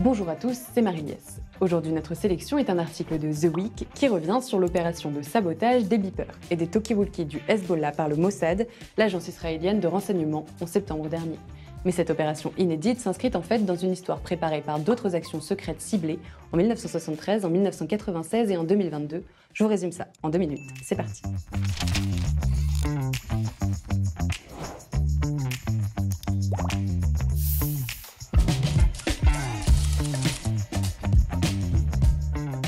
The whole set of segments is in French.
Bonjour à tous, c'est Marie-Liesse. Aujourd'hui, notre sélection est un article de The Week qui revient sur l'opération de sabotage des beepers et des talkie-walkies du Hezbollah par le Mossad, l'agence israélienne de renseignement, en septembre dernier. Mais cette opération inédite s'inscrit en fait dans une histoire préparée par d'autres actions secrètes ciblées en 1973, en 1996 et en 2022. Je vous résume ça en 2 minutes. C'est parti.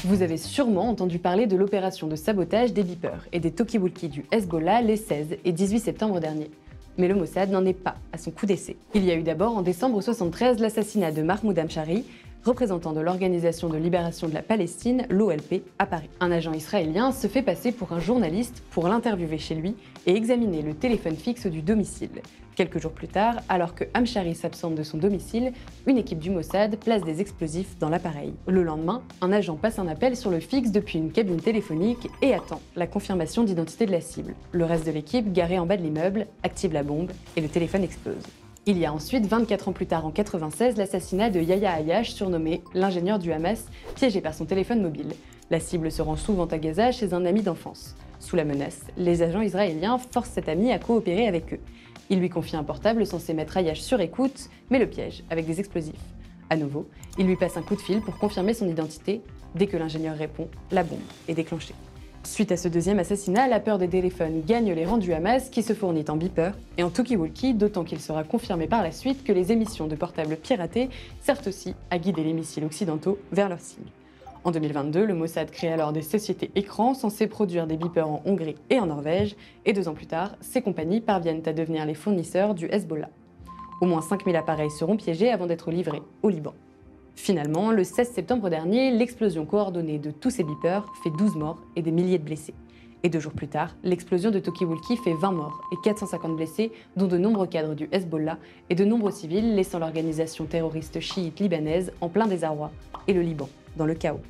Vous avez sûrement entendu parler de l'opération de sabotage des beepers et des talkie-walkies du Hezbollah les 16 et 18 septembre dernier. Mais le Mossad n'en est pas à son coup d'essai. Il y a eu d'abord en décembre 1973 l'assassinat de Mahmoud Hamshari, représentant de l'Organisation de libération de la Palestine, l'OLP, à Paris. Un agent israélien se fait passer pour un journaliste pour l'interviewer chez lui et examiner le téléphone fixe du domicile. Quelques jours plus tard, alors que Hamshari s'absente de son domicile, une équipe du Mossad place des explosifs dans l'appareil. Le lendemain, un agent passe un appel sur le fixe depuis une cabine téléphonique et attend la confirmation d'identité de la cible. Le reste de l'équipe, garée en bas de l'immeuble, active la bombe et le téléphone explose. Il y a ensuite, 24 ans plus tard en 1996, l'assassinat de Yahya Ayash, surnommé l'ingénieur du Hamas, piégé par son téléphone mobile. La cible se rend souvent à Gaza chez un ami d'enfance. Sous la menace, les agents israéliens forcent cet ami à coopérer avec eux. Il lui confie un portable censé mettre Ayash sur écoute, mais le piège avec des explosifs. À nouveau, il lui passe un coup de fil pour confirmer son identité. Dès que l'ingénieur répond, la bombe est déclenchée. Suite à ce deuxième assassinat, la peur des téléphones gagne les rangs du Hamas qui se fournit en beeper et en talkie-walkie, d'autant qu'il sera confirmé par la suite que les émissions de portables piratés servent aussi à guider les missiles occidentaux vers leur cible. En 2022, le Mossad crée alors des sociétés écrans censées produire des beepers en Hongrie et en Norvège, et 2 ans plus tard, ces compagnies parviennent à devenir les fournisseurs du Hezbollah. Au moins 5000 appareils seront piégés avant d'être livrés au Liban. Finalement, le 16 septembre dernier, l'explosion coordonnée de tous ces beepers fait 12 morts et des milliers de blessés. Et 2 jours plus tard, l'explosion de talkie-walkie fait 20 morts et 450 blessés, dont de nombreux cadres du Hezbollah et de nombreux civils, laissant l'organisation terroriste chiite libanaise en plein désarroi et le Liban dans le chaos.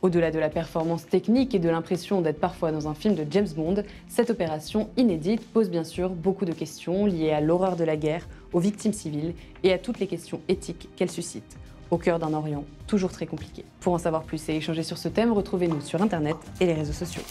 Au-delà de la performance technique et de l'impression d'être parfois dans un film de James Bond, cette opération inédite pose bien sûr beaucoup de questions liées à l'horreur de la guerre, aux victimes civiles et à toutes les questions éthiques qu'elle suscite, au cœur d'un Orient toujours très compliqué. Pour en savoir plus et échanger sur ce thème, retrouvez-nous sur Internet et les réseaux sociaux.